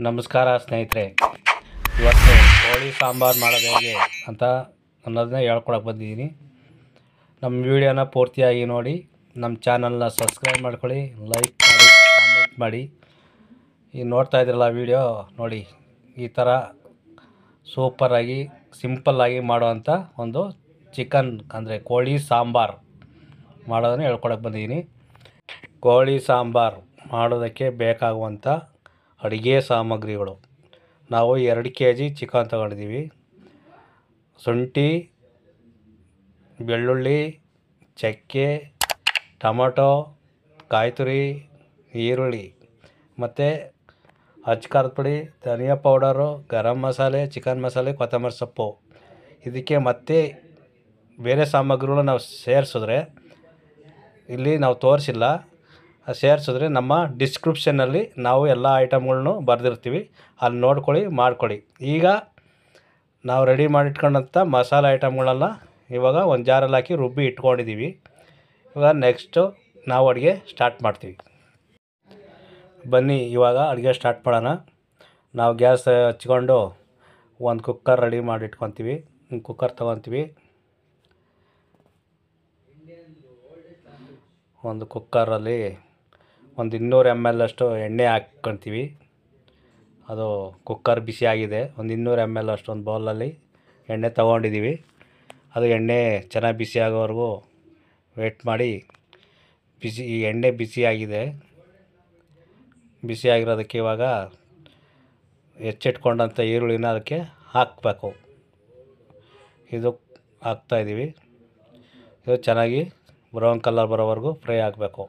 ನಮಸ್ಕಾರ ಸ್ನೇಹಿತರೆ, ಇವತ್ತು ಕೋಳಿ ಸಾಂಬಾರು ಮಾಡೋದು ಹೇಗೆ ಅಂತ ಅನ್ನೋದನ್ನ ಹೇಳ್ಕೊಳಕ್ಕೆ ಬಂದಿದ್ದೀನಿ. ನಮ್ಮ ವಿಡಿಯೋನ ಪೂರ್ತಿಯಾಗಿ ನೋಡಿ, ನಮ್ಮ ಚಾನಲ್ನ ಸಬ್ಸ್ಕ್ರೈಬ್ ಮಾಡ್ಕೊಳ್ಳಿ, ಲೈಕ್ ಮಾಡಿ, ಕಾಮೆಂಟ್ ಮಾಡಿ. ಈಗ ನೋಡ್ತಾ ಇದ್ರಲ್ಲ ವಿಡಿಯೋ ನೋಡಿ, ಈ ಥರ ಸೂಪರಾಗಿ ಸಿಂಪಲ್ಲಾಗಿ ಮಾಡೋವಂಥ ಒಂದು ಚಿಕನ್ ಅಂದರೆ ಕೋಳಿ ಸಾಂಬಾರು ಮಾಡೋದನ್ನು ಹೇಳ್ಕೊಳಕ್ಕೆ ಬಂದಿದ್ದೀನಿ. ಕೋಳಿ ಸಾಂಬಾರು ಮಾಡೋದಕ್ಕೆ ಬೇಕಾಗುವಂಥ ಅಡುಗೆ ಸಾಮಗ್ರಿಗಳು: ನಾವು 2 kg ಚಿಕನ್ ತಗೊಂಡಿದ್ದೀವಿ. ಶುಂಠಿ, ಬೆಳ್ಳುಳ್ಳಿ, ಚಕ್ಕೆ, ಟೊಮೊಟೊ, ಕಾಯಿ ತುರಿ, ಈರುಳ್ಳಿ ಮತ್ತು ಅಚ್ಕಾರದ ಪುಡಿ, ಧನಿಯಾ ಪೌಡರು, ಗರಂ ಮಸಾಲೆ, ಚಿಕನ್ ಮಸಾಲೆ, ಕೊತ್ತಂಬರಿ ಸೊಪ್ಪು. ಇದಕ್ಕೆ ಮತ್ತೆ ಬೇರೆ ಸಾಮಗ್ರಿಗಳು ನಾವು ಸೇರಿಸಿದ್ರೆ, ಇಲ್ಲಿ ನಾವು ತೋರಿಸಿಲ್ಲ, ಸೇರಿಸಿದ್ರೆ ನಮ್ಮ ಡಿಸ್ಕ್ರಿಪ್ಷನ್ನಲ್ಲಿ ನಾವು ಎಲ್ಲ ಐಟಮ್ಗಳ್ನು ಬರೆದಿರ್ತೀವಿ, ಅಲ್ಲಿ ನೋಡ್ಕೊಳ್ಳಿ, ಮಾಡ್ಕೊಳ್ಳಿ. ಈಗ ನಾವು ರೆಡಿ ಮಾಡಿಟ್ಕೊಂಡಂಥ ಮಸಾಲೆ ಐಟಮ್ಗಳೆಲ್ಲ ಇವಾಗ ಒಂದು ಜಾರಲ್ಲಿ ಹಾಕಿ ರುಬ್ಬಿ ಇಟ್ಕೊಂಡಿದ್ದೀವಿ. ಇವಾಗ ನೆಕ್ಸ್ಟು ನಾವು ಅಡುಗೆ ಸ್ಟಾರ್ಟ್ ಮಾಡ್ತೀವಿ. ಬನ್ನಿ ಇವಾಗ ಅಡುಗೆ ಸ್ಟಾರ್ಟ್ ಮಾಡೋಣ. ನಾವು ಗ್ಯಾಸ್ ಹಚ್ಕೊಂಡು ಒಂದು ಕುಕ್ಕರ್ ರೆಡಿ ಮಾಡಿ ಇಟ್ಕೊತೀವಿ. ಕುಕ್ಕರ್ ತೊಗೊತೀವಿ. ಒಂದು ಕುಕ್ಕರಲ್ಲಿ ಒಂದು 200 ml ಅಷ್ಟು ಎಣ್ಣೆ ಹಾಕ್ಕೊತೀವಿ. ಅದು ಕುಕ್ಕರ್ ಬಿಸಿ ಆಗಿದೆ. ಒಂದು 200 ml ಅಷ್ಟು ಒಂದು ಬೌಲಲ್ಲಿ ಎಣ್ಣೆ ತೊಗೊಂಡಿದ್ದೀವಿ. ಅದು ಎಣ್ಣೆ ಚೆನ್ನಾಗಿ ಬಿಸಿ ಆಗೋವರೆಗೂ ವೇಟ್ ಮಾಡಿ. ಈ ಎಣ್ಣೆ ಬಿಸಿಯಾಗಿದೆ. ಬಿಸಿಯಾಗಿರೋದಕ್ಕೆ ಇವಾಗ ಹೆಚ್ಚಿಟ್ಕೊಂಡಂಥ ಈರುಳ್ಳಿನ ಅದಕ್ಕೆ ಹಾಕಬೇಕು. ಇದು ಹಾಕ್ತಾಯಿದ್ದೀವಿ. ಇದು ಚೆನ್ನಾಗಿ ಬ್ರೌನ್ ಕಲರ್ ಬರೋವರೆಗೂ ಫ್ರೈ ಆಗಬೇಕು.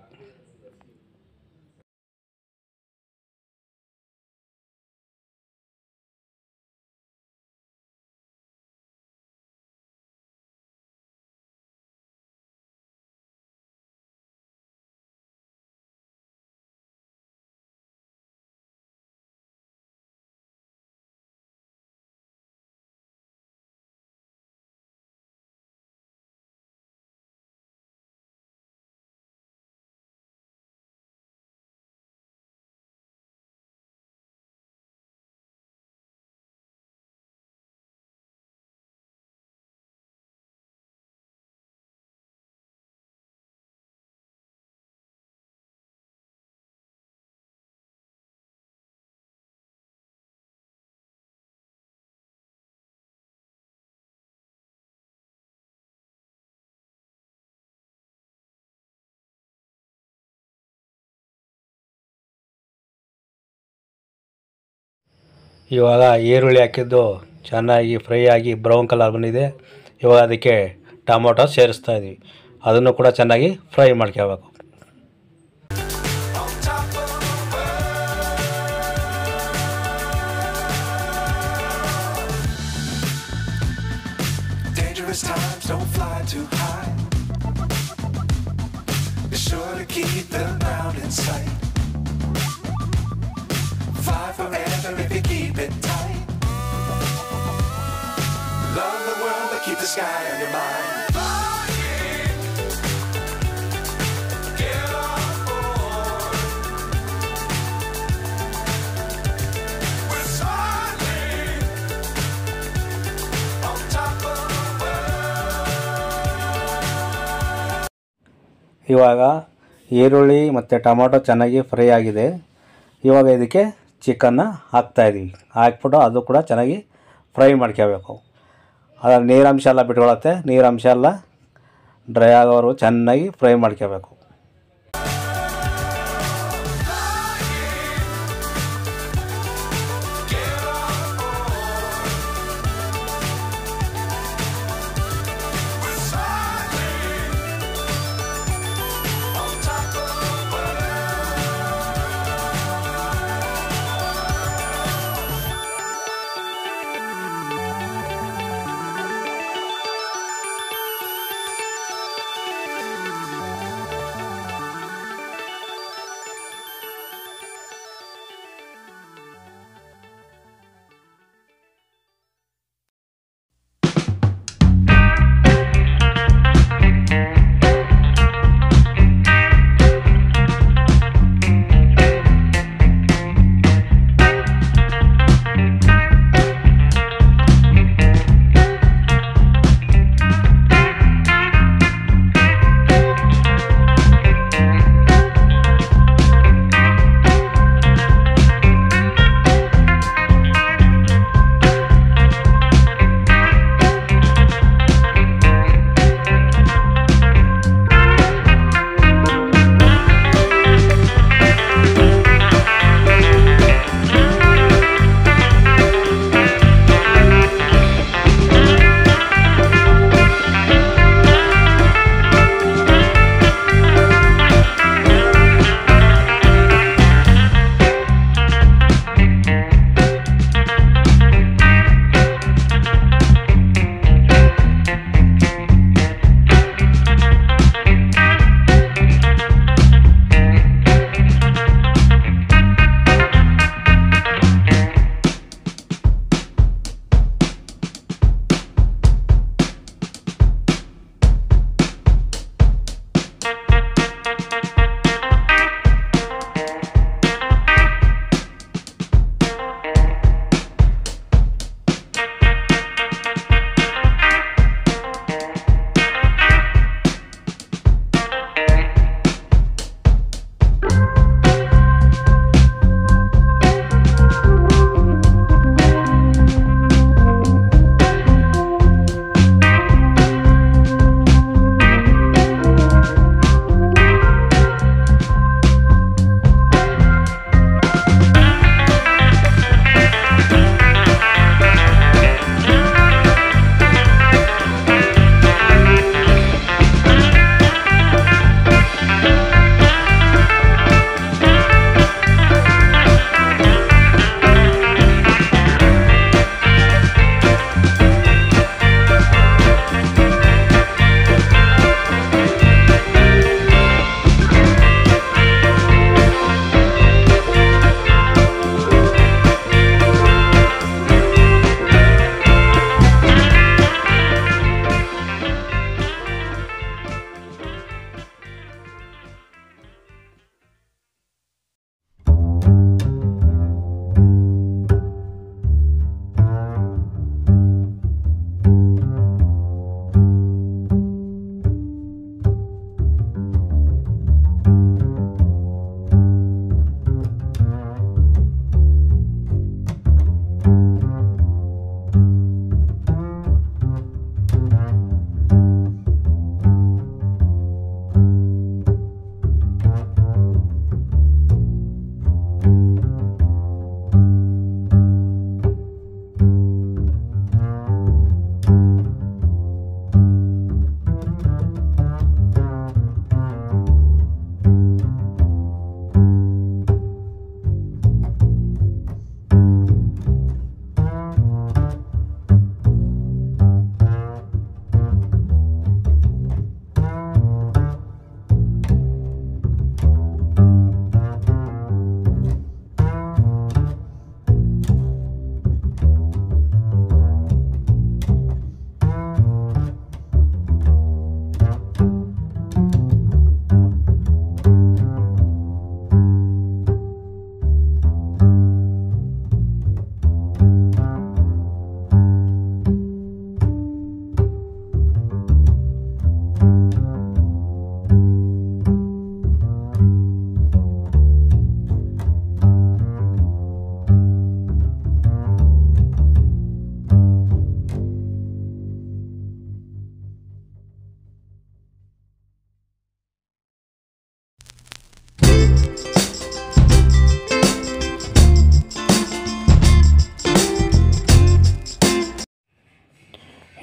ಇವಾಗ ಈರುಳ್ಳಿ ಹಾಕಿದ್ದು ಚೆನ್ನಾಗಿ ಫ್ರೈ ಆಗಿ ಬ್ರೌನ್ ಕಲರ್ ಬಂದಿದೆ. ಇವಾಗ ಅದಕ್ಕೆ ಟೊಮೊಟೊ ಸೇರಿಸ್ತಾ ಇದ್ದೀವಿ. ಅದನ್ನು ಕೂಡ ಚೆನ್ನಾಗಿ ಫ್ರೈ ಮಾಡ್ಕೋಬೇಕು. If you keep it tight, love the world, but keep the sky on your mind. Flying, get on board. We're soaring on top of the world. ಇವಾಗ ಈರುಳ್ಳಿ ಮತ್ತು ಟೊಮೊಟೊ ಚೆನ್ನಾಗಿ ಫ್ರೈ ಆಗಿದೆ. ಇವಾಗ ಇದಕ್ಕೆ ಚಿಕನ್ನ ಹಾಕ್ತಾಯಿದ್ದೀವಿ. ಹಾಕ್ಬಿಟ್ಟು ಅದು ಕೂಡ ಚೆನ್ನಾಗಿ ಫ್ರೈ ಮಾಡ್ಕೋಬೇಕು. ಅದರ ನೀರಂಶ ಎಲ್ಲ ಬಿಟ್ಕೊಳ್ಳುತ್ತೆ. ನೀರಂಶ ಎಲ್ಲ ಡ್ರೈ ಆಗೋವರೆಗೂ ಚೆನ್ನಾಗಿ ಫ್ರೈ ಮಾಡ್ಕೋಬೇಕು.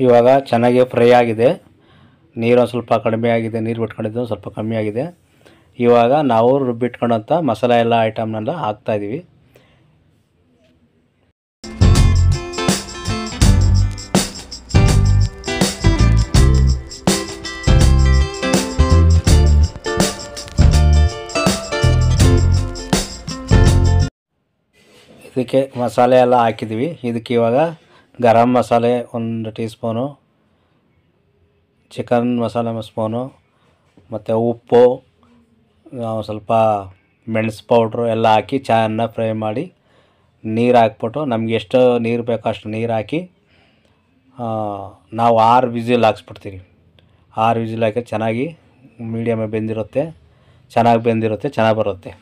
ಇವಾಗ ಚೆನ್ನಾಗಿ ಫ್ರೈ ಆಗಿದೆ. ನೀರು ಸ್ವಲ್ಪ ಕಡಿಮೆ ಆಗಿದೆ, ನೀರು ಬಿಟ್ಕೊಂಡಿದ್ದು ಸ್ವಲ್ಪ ಕಮ್ಮಿ ಆಗಿದೆ. ಇವಾಗ ನಾವು ರುಬ್ಬಿಟ್ಕೊಂಡಂಥ ಮಸಾಲೆ ಎಲ್ಲ ಐಟಮ್ನೆಲ್ಲ ಹಾಕ್ತಾಯಿದ್ದೀವಿ. ಇದಕ್ಕೆ ಮಸಾಲೆ ಎಲ್ಲ ಹಾಕಿದ್ವಿ. ಇದಕ್ಕೆ ಇವಾಗ garam masala 1 tea spoon, chicken ಮಸಾಲೆ ಸ್ಪೂನು, ಮತ್ತು ಉಪ್ಪು, ಸ್ವಲ್ಪ ಮೆಣಸು ಪೌಡ್ರು ಎಲ್ಲ ಹಾಕಿ ಚೆನ್ನಾಗಿ ಫ್ರೈ ಮಾಡಿ ನೀರು ಹಾಕ್ಬಿಟ್ಟು ನಮ್ಗೆ ಎಷ್ಟು ನೀರು ಬೇಕೋ ಅಷ್ಟು ನೀರು ಹಾಕಿ ನಾವು 6 ವಿಸಿಲ್ ಹಾಕ್ಸ್ಬಿಡ್ತೀವಿ. 6 ವಿಸಿಲ್ ಹಾಕಿ ಚೆನ್ನಾಗಿ ಮೀಡಿಯಮ್ ಬೆಂದಿರುತ್ತೆ, ಚೆನ್ನಾಗಿ ಬರುತ್ತೆ.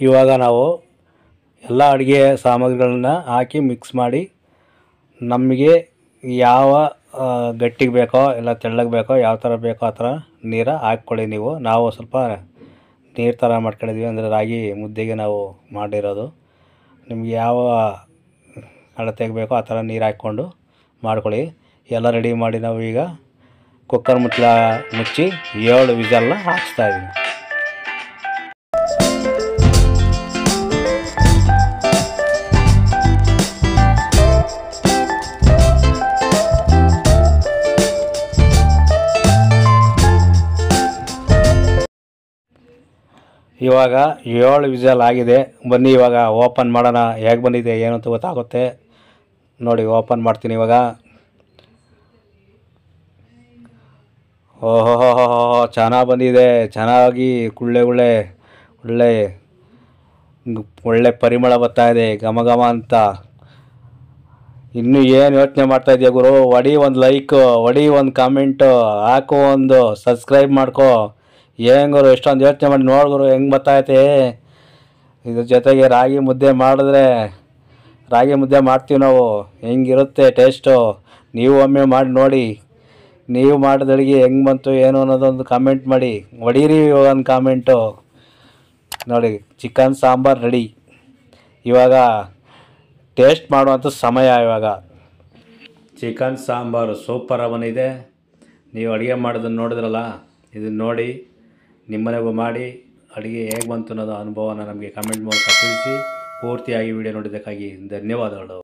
ಇವಾಗ ನಾವು ಎಲ್ಲ ಅಡುಗೆ ಸಾಮಗ್ರಿಗಳನ್ನ ಹಾಕಿ ಮಿಕ್ಸ್ ಮಾಡಿ ನಮಗೆ ಯಾವ ಗಟ್ಟಿಗೆ ಬೇಕೋ ಇಲ್ಲ ತೆಳ್ಳಗೆ ಬೇಕೋ ಯಾವ ಥರ ಬೇಕೋ ಆ ಥರ ನೀರು ಹಾಕ್ಕೊಳ್ಳಿ ನೀವು. ನಾವು ಸ್ವಲ್ಪ ನೀರು ಥರ ಮಾಡ್ಕೊಂಡಿದ್ವಿ ಅಂದರೆ ರಾಗಿ ಮುದ್ದೆಗೆ ನಾವು ಮಾಡಿರೋದು. ನಿಮ್ಗೆ ಯಾವ ಅಳತೆಗೆ ಬೇಕೋ ಆ ಥರ ನೀರು ಹಾಕ್ಕೊಂಡು ಮಾಡ್ಕೊಳ್ಳಿ. ಎಲ್ಲ ರೆಡಿ ಮಾಡಿ ನಾವು ಈಗ ಕುಕ್ಕರ್ ಮುಚ್ಚಿ 7 ವಿಸಲ್ನ ಹಾಕ್ಸ್ತಾಯಿದ್ದೀನಿ. ಇವಾಗ 7 ವಿಸಲ್ ಆಗಿದೆ. ಬನ್ನಿ ಇವಾಗ ಓಪನ್ ಮಾಡೋಣ. ಹೇಗೆ ಬಂದಿದೆ ಏನು ಅಂತ ಗೊತ್ತಾಗುತ್ತೆ ನೋಡಿ. ಓಪನ್ ಮಾಡ್ತೀನಿ ಇವಾಗ. ಓಹೋ ಚೆನ್ನಾಗಿ ಬಂದಿದೆ. ಚೆನ್ನಾಗಿ ಒಳ್ಳೆ ಪರಿಮಳ ಬರ್ತಾಯಿದೆ, ಘಮ ಘಮ ಅಂತ. ಇನ್ನೂ ಏನು ಯೋಚನೆ ಮಾಡ್ತಾಯಿದ್ಯಾ ಗುರು? ಹೊಡಿ ಒಂದು ಲೈಕು, ಹೊಡಿ ಒಂದು ಕಾಮೆಂಟು, ಹಾಕು ಒಂದು ಸಬ್ಸ್ಕ್ರೈಬ್ ಮಾಡ್ಕೊ. ಏನು ಗುರು ಎಷ್ಟೊಂದು ಯೋಚನೆ ಮಾಡಿ ನೋಡ್ಗುರು ಹೆಂಗೆ ಬರ್ತಾಯಿದೆ. ಇದ್ರ ಜೊತೆಗೆ ರಾಗಿ ಮುದ್ದೆ ಮಾಡ್ತೀವಿ ನಾವು. ಹೆಂಗಿರುತ್ತೆ ಟೇಸ್ಟು ನೀವು ಒಮ್ಮೆ ಮಾಡಿ ನೋಡಿ. ನೀವು ಮಾಡಿದ ಅಡುಗೆ ಹೆಂಗೆ ಬಂತು ಏನು ಅನ್ನೋದೊಂದು ಕಾಮೆಂಟ್ ಮಾಡಿ. ಹೊಡೀರಿ ಒಂದು ಕಾಮೆಂಟು ನೋಡಿ. Chicken sambar ready. ಇವಾಗ ಟೇಸ್ಟ್ ಮಾಡುವಂಥ ಸಮಯ. ಇವಾಗ ಚಿಕನ್ ಸಾಂಬಾರು ಸೂಪರಾಗಿ ಬಂದಿದೆ. ನೀವು ಅಡುಗೆ ಮಾಡೋದನ್ನು ನೋಡಿದ್ರಲ್ಲ, ಇದನ್ನು ನೋಡಿ ನಿಮ್ಮನೆಗೂ ಮಾಡಿ ಅಡುಗೆ ಹೇಗೆ ಬಂತು ಅನ್ನೋದು ಅನುಭವನ ನಮಗೆ ಕಮೆಂಟ್ ಮೂಲಕ ತಿಳಿಸಿ. ಪೂರ್ತಿಯಾಗಿ ವಿಡಿಯೋ ನೋಡಿದ್ದಕ್ಕಾಗಿ ಧನ್ಯವಾದಗಳು.